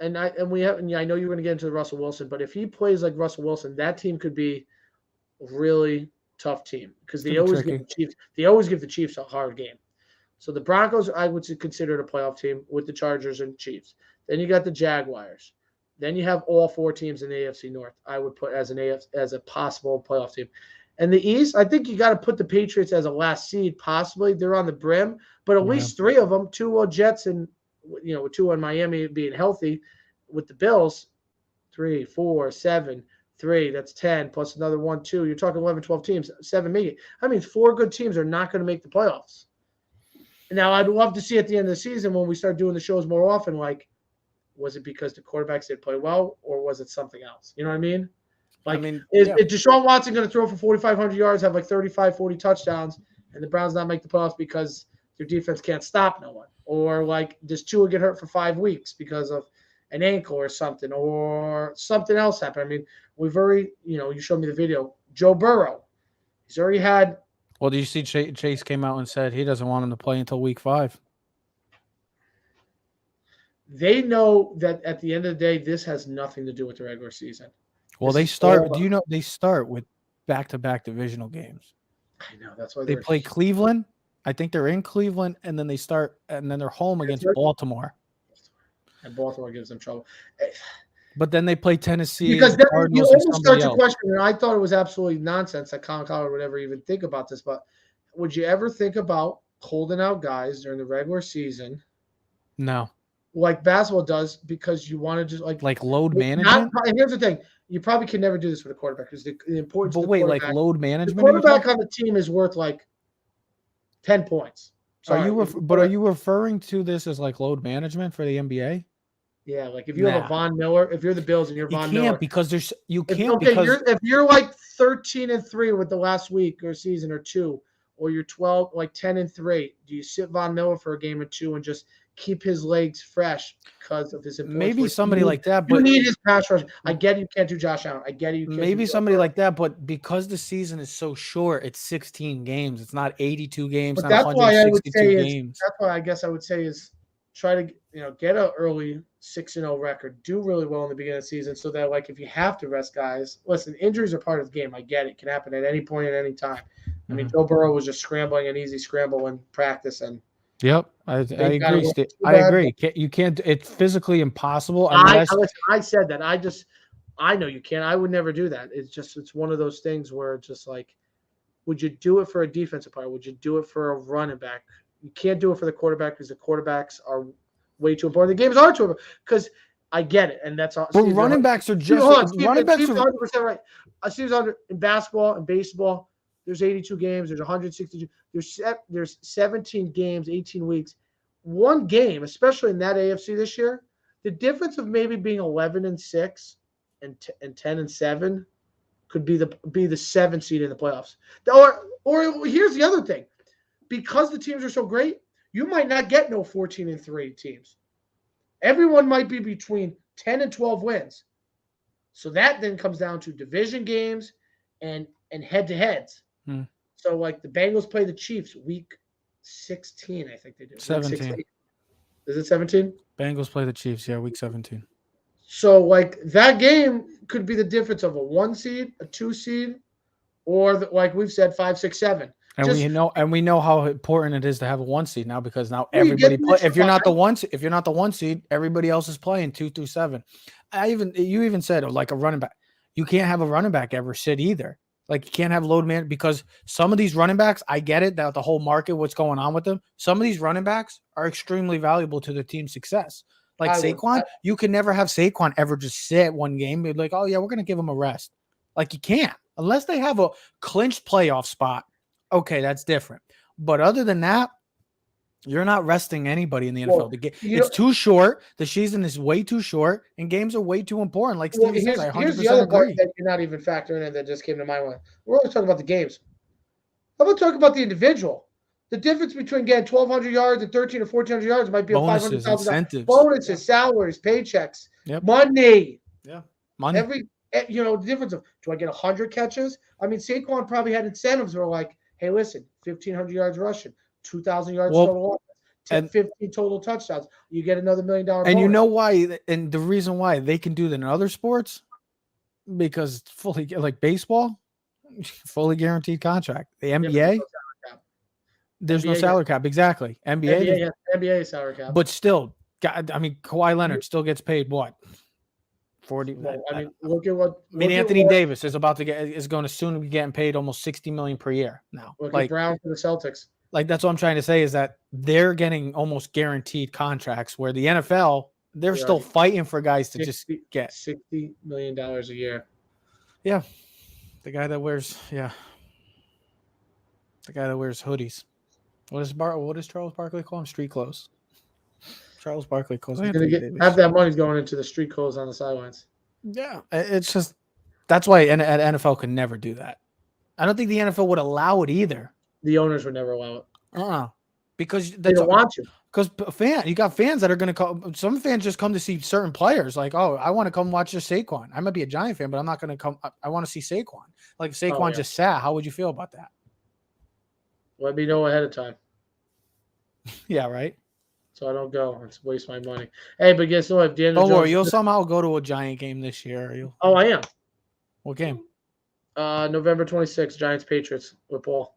and I know you're going to get into Russell Wilson, but if he plays like Russell Wilson, that team could be a really tough team because they always give the Chiefs a hard game. So the Broncos, I would consider it a playoff team with the Chargers and Chiefs. Then you got the Jaguars. Then you have all 4 teams in the AFC North. I would put as a possible playoff team. And the East, I think you got to put the Patriots as a last seed. Possibly they're on the brim, but at least 3 of them, 2 Jets and with 2 in Miami being healthy, with the Bills, 3, 4, 7, 3. That's 10 plus another 1, 2. You're talking 11, 12 teams, 7 maybe. I mean, 4 good teams are not going to make the playoffs. Now, I'd love to see at the end of the season when we start doing the shows more often, like, was it because the quarterbacks didn't play well, or was it something else? You know what I mean? Like, is Deshaun Watson going to throw for 4,500 yards, have like 35, 40 touchdowns, and the Browns not make the playoffs because their defense can't stop no one? Or, like, does Tua get hurt for 5 weeks because of an ankle or something else happen? I mean, we've already, you showed me the video. Joe Burrow, he's already had. Well, do you see Chase came out and said he doesn't want him to play until week 5? They know that at the end of the day, this has nothing to do with the regular season. Well, they start. Do you know they start with back-to-back divisional games? I know that's why they play Cleveland. I think they're in Cleveland, and then they start, and then they're home against Baltimore. And Baltimore gives them trouble. But then they play Tennessee. Because then you almost start to question, and I thought it was absolutely nonsense that Colin Cowherd would ever even think about this. But would you ever think about holding out guys during the regular season? No. Like basketball does, because you want to just like load management. And here's the thing: you probably can never do this with a quarterback because the importance. But wait, like load management. The quarterback on the team is worth like 10 points. Sorry. Are you referring to this as like load management for the NBA? Yeah, like if you have a Von Miller, if you're the Bills and you're Von Miller, because if you're like 13-3 with the last week or season or 2, or you're 10-3, do you sit Von Miller for a game or 2 and just keep his legs fresh because of his importance? Maybe somebody like that, but you need his pass rush. I get it, you can't do Josh Allen. I get it, you can't. Maybe somebody like that, but because the season is so short, it's 16 games. It's not 82 games. But not that's why I would say games. That's why I guess I would say is try to get an early 6-0 record, do really well in the beginning of the season, so that like if you have to rest guys, listen, injuries are part of the game. I get it; can happen at any point at any time. I mean, Joe Burrow was just scrambling an easy scramble in practice, and yep, I agree. I agree. You can't. It's physically impossible. I said that. I know you can't. I would never do that. It's one of those things where it's just like, would you do it for a defensive player? Would you do it for a running back? You can't do it for the quarterback because the quarterbacks are way too important. The games are too important because I get it, and that's all. But running backs are just running backs Steve's are 100% right. Steve's in basketball and baseball. There's 82 games. There's 162. There's 17 games, 18 weeks. One game, especially in that AFC this year, the difference of maybe being 11-6 and 10-7 could be the 7 seed in the playoffs. Or here's the other thing, because the teams are so great, you might not get no 14-3 teams. Everyone might be between 10 and 12 wins. So that then comes down to division games and head-to-heads. So, like, the Bengals play the Chiefs week 16, I think they do. 17. Is it 17? Bengals play the Chiefs, week 17. So, like, that game could be the difference of a 1 seed, a 2 seed, or, like we've said, 5, 6, 7. And we know how important it is to have a 1 seed now, because now everybody play. If you're not the 1 seed, everybody else is playing 2 through 7. You even said, like, a running back. You can't have a running back ever sit either. Like, you can't have load man, because some of these running backs, I get it, that the whole market, what's going on with them. Some of these running backs are extremely valuable to their team's success. Like Saquon, you can never have Saquon ever just sit one game. Be like, oh yeah, we're gonna give him a rest. Like, you can't, unless they have a clinched playoff spot. Okay, that's different. But other than that, you're not resting anybody in the NFL. It's too short. The season is way too short, and games are way too important. Like Steve says, I 100% here's the other part agree. that you're not even factoring in that just came to my mind. We're always talking about the games. How about talking about the individual? The difference between getting 1,200 yards and 1,300 or 1,400 yards might be bonuses, a $500,000. incentives, Bonuses, salaries, paychecks, Yep. money. Yeah, money. The difference of, do I get 100 catches? I mean, Saquon probably had incentives where, like, hey, listen, 1,500 yards rushing, 2,000 yards total offense, 15 total touchdowns. You get another $1 million bonus. And you know why? And the reason why they can do that in other sports, because fully, like baseball, fully guaranteed contract. The NBA, there's no salary cap. Exactly. NBA salary cap. But still, I mean, Kawhi Leonard still gets paid what? 40. Well, I mean, look at what. Anthony Davis is going to soon be getting paid almost $60 million per year now. Look like at Brown for the Celtics. Like, that's what I'm trying to say, is that they're getting almost guaranteed contracts, where the NFL, they're still fighting for guys to just get $60 million a year. Yeah. The guy that wears hoodies. What does Charles Barkley call him? Street clothes. Charles Barkley calls half that money's going into the street clothes on the sidelines. Yeah. It's just, that's why an NFL could never do that. I don't think the NFL would allow it either. The owners would never allow it. Because they don't want you. Because you got fans that are going to come. Some fans just come to see certain players. Like, oh, I want to come watch this Saquon. I might be a Giant fan, but I'm not going to come. I want to see Saquon. Like, Saquon just sat. How would you feel about that? Let me know ahead of time. Yeah, right. So I don't go. It's waste my money. Hey, but guess what? Don't worry, you'll somehow go to a Giant game this year. Oh, I am. What game? November 26th, Giants Patriots with Paul.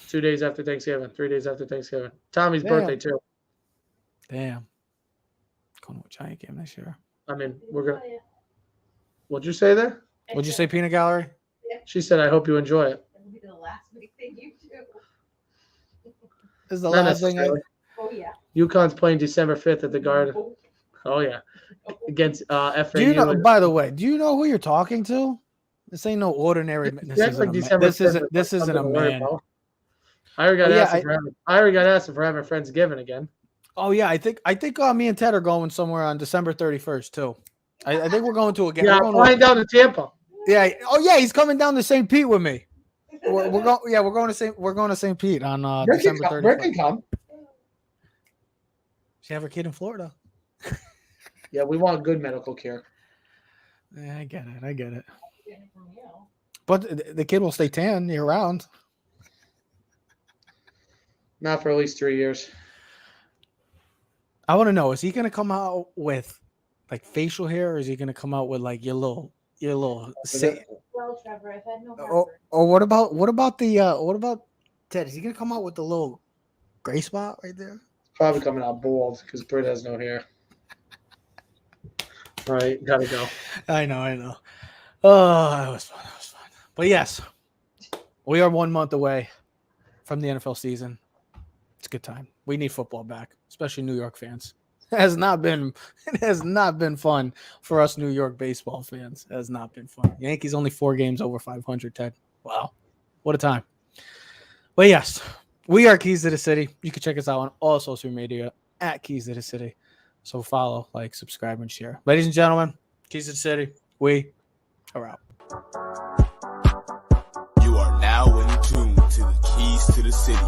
2 days after Thanksgiving. 3 days after Thanksgiving. Tommy's birthday too. Damn. Going to a Giant game this year. I mean, we're gonna. What'd you say there? What'd you say, Peanut Gallery? She said, "I hope you enjoy it." It'll be the last big thing you do. This is the last thing. Oh yeah. UConn's playing December 5th at the Garden. Oh yeah, against FAU. Do you know? By the way, do you know who you're talking to? This ain't no ordinary. This isn't a man. I already got asked if we're having Friendsgiving again. Oh yeah, I think me and Ted are going somewhere on December 31st too. I think we're going to a game. Yeah, I'm flying down to Tampa. Yeah. Oh yeah, he's coming down to St. Pete with me. We're going to St. Pete on December 31st. Rick can come. She have her kid in Florida. Yeah, we want good medical care. Yeah, I get it. But the kid will stay tan year round. Not for at least 3 years. I want to know, is he going to come out with like facial hair, or is he going to come out with like your little Well, Trevor, I've had no heartburn. or what about Ted? Is he going to come out with the little gray spot right there? Probably coming out bald because Britt has no hair. All right, gotta go. I know. Oh, that was fun. But yes, we are 1 month away from the NFL season. It's a good time. We need football back, especially New York fans. It has not been fun for us New York baseball fans. It has not been fun. Yankees only 4 games over 500, Ted. Wow. What a time. But yes, we are Keys to the City. You can check us out on all social media at Keys to the City. So follow, like, subscribe, and share. Ladies and gentlemen, Keys to the City, we are out. You are now in tune to the Keys to the City